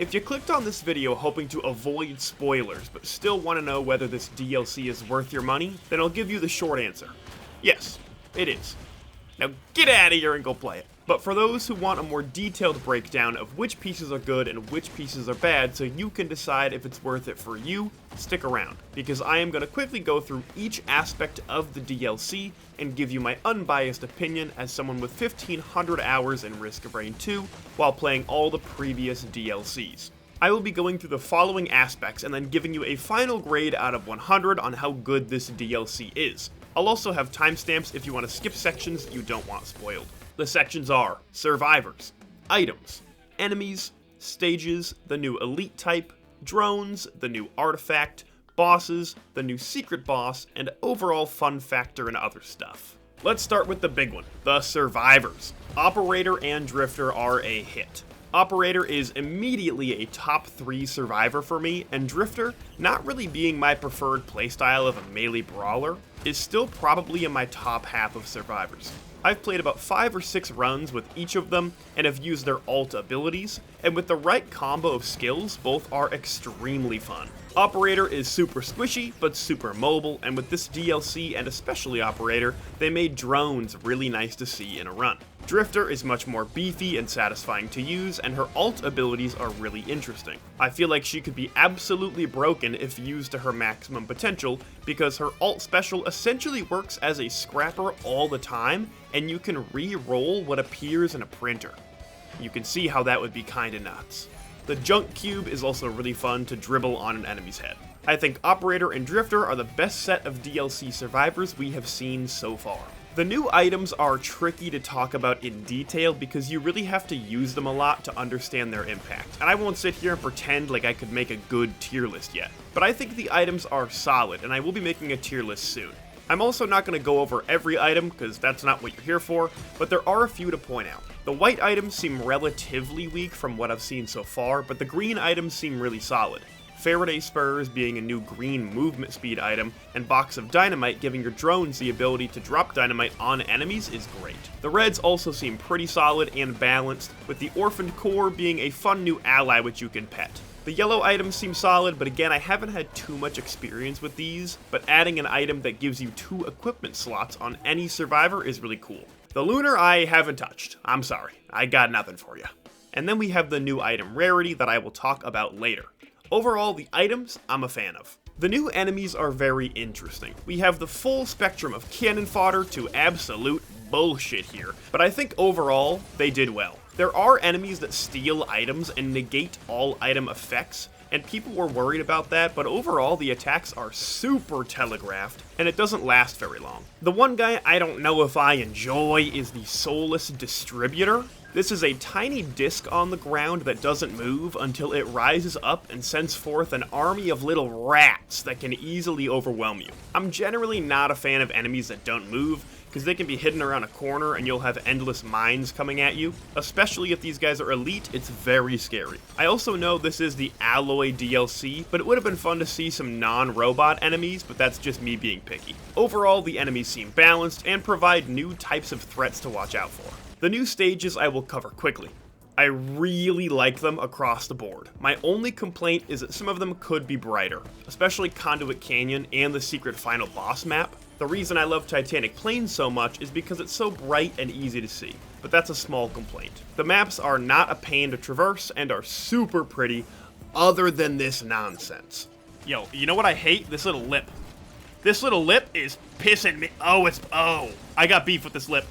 If you clicked on this video hoping to avoid spoilers, but still want to know whether this DLC is worth your money, then I'll give you the short answer. Yes, it is. Now get out of here and go play it. But for those who want a more detailed breakdown of which pieces are good and which pieces are bad so you can decide if it's worth it for you, stick around, because I am going to quickly go through each aspect of the DLC and give you my unbiased opinion as someone with 1500 hours in Risk of Rain 2 while playing all the previous DLCs. I will be going through the following aspects and then giving you a final grade out of 100 on how good this DLC is. I'll also have timestamps if you want to skip sections you don't want spoiled. The sections are survivors, items, enemies, stages, the new elite type, drones, the new artifact, bosses, the new secret boss, and overall fun factor and other stuff. Let's start with the big one, the survivors. Operator and Drifter are a hit. Operator is immediately a top 3 survivor for me, and Drifter, not really being my preferred playstyle of a melee brawler, is still probably in my top half of survivors. I've played about 5 or 6 runs with each of them and have used their ult abilities, and with the right combo of skills, both are extremely fun. Operator is super squishy, but super mobile, and with this DLC and especially Operator, they made drones really nice to see in a run. Drifter is much more beefy and satisfying to use, and her ult abilities are really interesting. I feel like she could be absolutely broken if used to her maximum potential, because her ult special essentially works as a scrapper all the time, and you can re-roll what appears in a printer. You can see how that would be kinda nuts. The junk cube is also really fun to dribble on an enemy's head. I think Operator and Drifter are the best set of DLC survivors we have seen so far. The new items are tricky to talk about in detail because you really have to use them a lot to understand their impact, and I won't sit here and pretend like I could make a good tier list yet. But I think the items are solid, and I will be making a tier list soon. I'm also not going to go over every item, because that's not what you're here for, but there are a few to point out. The white items seem relatively weak from what I've seen so far, but the green items seem really solid. Faraday Spurs being a new green movement speed item, and Box of Dynamite giving your drones the ability to drop dynamite on enemies is great. The reds also seem pretty solid and balanced, with the Orphaned Core being a fun new ally which you can pet. The yellow items seem solid, but again I haven't had too much experience with these, but adding an item that gives you 2 equipment slots on any survivor is really cool. The lunar I haven't touched, I'm sorry, I got nothing for you. And then we have the new item rarity that I will talk about later. Overall, the items, I'm a fan of. The new enemies are very interesting. We have the full spectrum of cannon fodder to absolute bullshit here, but I think overall, they did well. There are enemies that steal items and negate all item effects, and people were worried about that, but overall the attacks are super telegraphed, and it doesn't last very long. The one guy I don't know if I enjoy is the Soulless Distributor. This is a tiny disc on the ground that doesn't move until it rises up and sends forth an army of little rats that can easily overwhelm you. I'm generally not a fan of enemies that don't move, because they can be hidden around a corner and you'll have endless mines coming at you. Especially if these guys are elite, it's very scary. I also know this is the Alloy DLC, but it would have been fun to see some non-robot enemies, but that's just me being picky. Overall, the enemies seem balanced and provide new types of threats to watch out for. The new stages I will cover quickly. I really like them across the board. My only complaint is that some of them could be brighter, especially Conduit Canyon and the secret final boss map. The reason I love Titanic Plains so much is because it's so bright and easy to see, but that's a small complaint. The maps are not a pain to traverse and are super pretty, other than this nonsense. Yo, you know what I hate? This little lip. This little lip is pissing me. Oh, I got beef with this lip.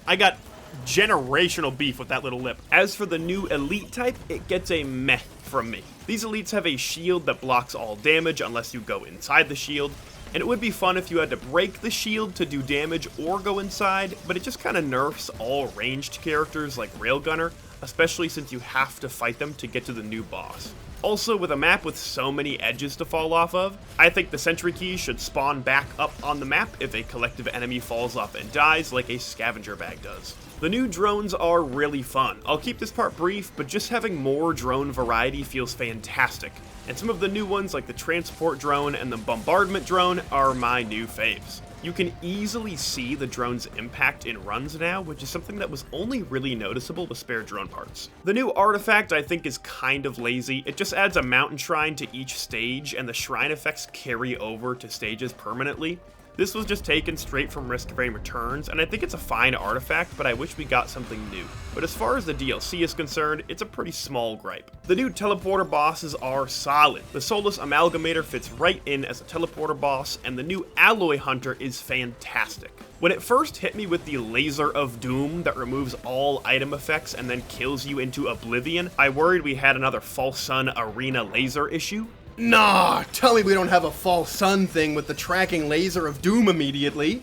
I got generational beef with that little lip. As for the new elite type, it gets a meh from me. These elites have a shield that blocks all damage unless you go inside the shield, and it would be fun if you had to break the shield to do damage or go inside, but it just kinda nerfs all ranged characters like Railgunner, especially since you have to fight them to get to the new boss. Also, with a map with so many edges to fall off of, I think the sentry keys should spawn back up on the map if a collective enemy falls off and dies like a scavenger bag does. The new drones are really fun. I'll keep this part brief, but just having more drone variety feels fantastic. And some of the new ones like the transport drone and the bombardment drone are my new faves. You can easily see the drone's impact in runs now, which is something that was only really noticeable with spare drone parts. The new artifact I think is kind of lazy. It just adds a mountain shrine to each stage, and the shrine effects carry over to stages permanently. This was just taken straight from Risk of Rain Returns, and I think it's a fine artifact, but I wish we got something new. But as far as the DLC is concerned, it's a pretty small gripe. The new teleporter bosses are solid. The Soulless Amalgamator fits right in as a teleporter boss, and the new Alloy Hunter is fantastic. When it first hit me with the Laser of Doom that removes all item effects and then kills you into oblivion, I worried we had another False Sun Arena laser issue. Nah, tell me we don't have a false sun thing with the tracking Laser of Doom immediately.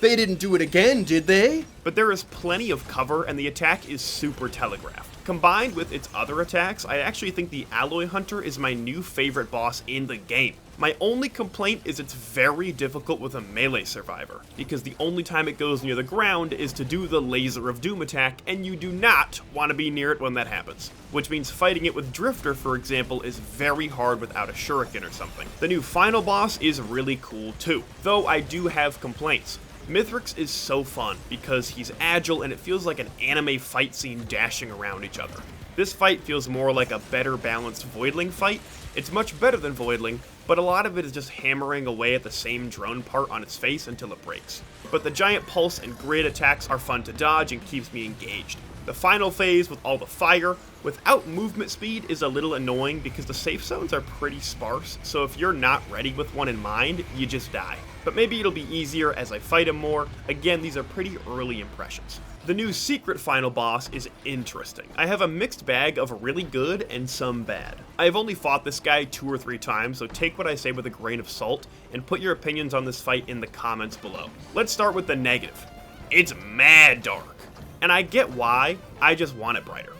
They didn't do it again, did they? But there is plenty of cover, and the attack is super telegraphed. Combined with its other attacks, I actually think the Alloy Hunter is my new favorite boss in the game. My only complaint is it's very difficult with a melee survivor, because the only time it goes near the ground is to do the Laser of Doom attack, and you do not want to be near it when that happens. Which means fighting it with Drifter, for example, is very hard without a shuriken or something. The new final boss is really cool too, though I do have complaints. Mithrix is so fun because he's agile and it feels like an anime fight scene dashing around each other. This fight feels more like a better balanced Voidling fight. It's much better than Voidling, but a lot of it is just hammering away at the same drone part on its face until it breaks. But the giant pulse and grid attacks are fun to dodge and keeps me engaged. The final phase with all the fire without movement speed is a little annoying because the safe zones are pretty sparse, so if you're not ready with one in mind, you just die. But maybe it'll be easier as I fight him more. Again, these are pretty early impressions. The new secret final boss is interesting. I have a mixed bag of really good and some bad. I've only fought this guy 2 or 3 times, so take what I say with a grain of salt, and put your opinions on this fight in the comments below. Let's start with the negative. It's mad dark. And I get why, I just want it brighter.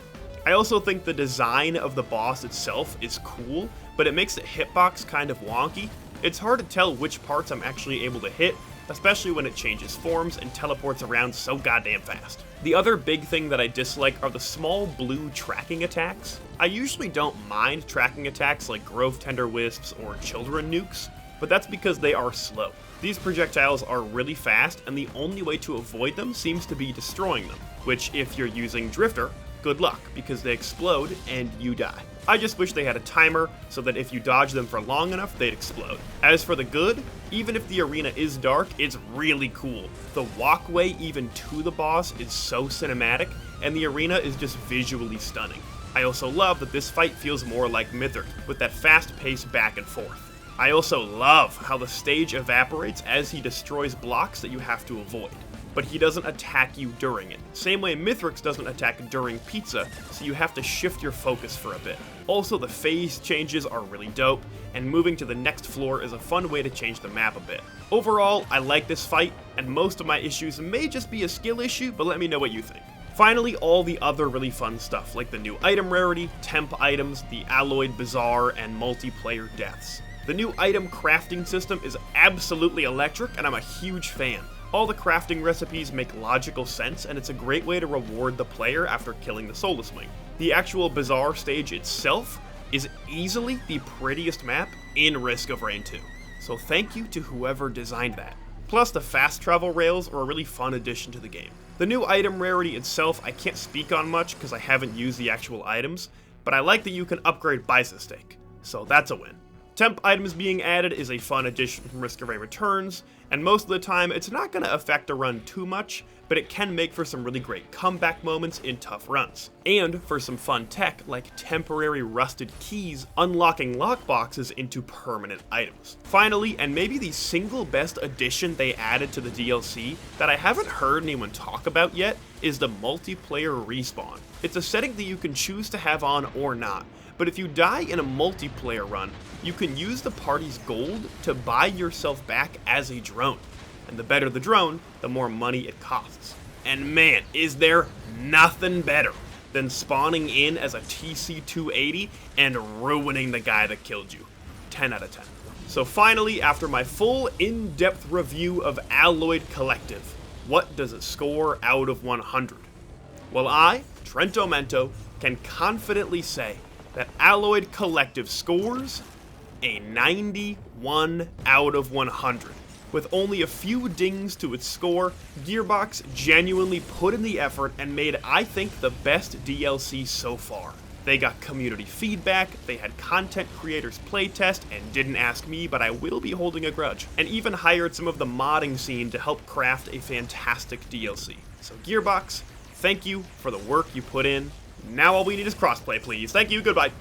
I also think the design of the boss itself is cool, but it makes the hitbox kind of wonky. It's hard to tell which parts I'm actually able to hit, especially when it changes forms and teleports around so goddamn fast. The other big thing that I dislike are the small blue tracking attacks. I usually don't mind tracking attacks like Grove Tender Wisps or Children Nukes, but that's because they are slow. These projectiles are really fast, and the only way to avoid them seems to be destroying them, which if you're using Drifter, good luck, because they explode and you die. I just wish they had a timer so that if you dodge them for long enough, they'd explode. As for the good, even if the arena is dark, it's really cool. The walkway even to the boss is so cinematic, and the arena is just visually stunning. I also love that this fight feels more like Mithrix, with that fast pace back and forth. I also love how the stage evaporates as he destroys blocks that you have to avoid, but he doesn't attack you during it. Same way Mithrix doesn't attack during Pizza, so you have to shift your focus for a bit. Also, the phase changes are really dope, and moving to the next floor is a fun way to change the map a bit. Overall, I like this fight, and most of my issues may just be a skill issue, but let me know what you think. Finally, all the other really fun stuff, like the new item rarity, temp items, the alloyed bazaar, and multiplayer deaths. The new item crafting system is absolutely electric, and I'm a huge fan. All the crafting recipes make logical sense, and it's a great way to reward the player after killing the Soulless Wing. The actual Bazaar stage itself is easily the prettiest map in Risk of Rain 2. So thank you to whoever designed that. Plus, the fast travel rails are a really fun addition to the game. The new item rarity itself I can't speak on much because I haven't used the actual items, but I like that you can upgrade Bison Steak, so that's a win. Temp items being added is a fun addition from Risk of Rain Returns, and most of the time it's not going to affect a run too much, but it can make for some really great comeback moments in tough runs. And for some fun tech like temporary rusted keys unlocking lockboxes into permanent items. Finally, and maybe the single best addition they added to the DLC that I haven't heard anyone talk about yet is the multiplayer respawn. It's a setting that you can choose to have on or not, but if you die in a multiplayer run, you can use the party's gold to buy yourself back as a drone. And the better the drone, the more money it costs. And man, is there nothing better than spawning in as a TC-280 and ruining the guy that killed you. 10 out of 10. So finally, after my full in-depth review of Alloyed Collective, what does it score out of 100? Well, I, Trento Mento, can confidently say that Alloyed Collective scores a 91 out of 100. With only a few dings to its score, Gearbox genuinely put in the effort and made, I think, the best DLC so far. They got community feedback, they had content creators playtest, and didn't ask me, but I will be holding a grudge, and even hired some of the modding scene to help craft a fantastic DLC. So Gearbox, thank you for the work you put in. Now all we need is crossplay, please. Thank you, goodbye.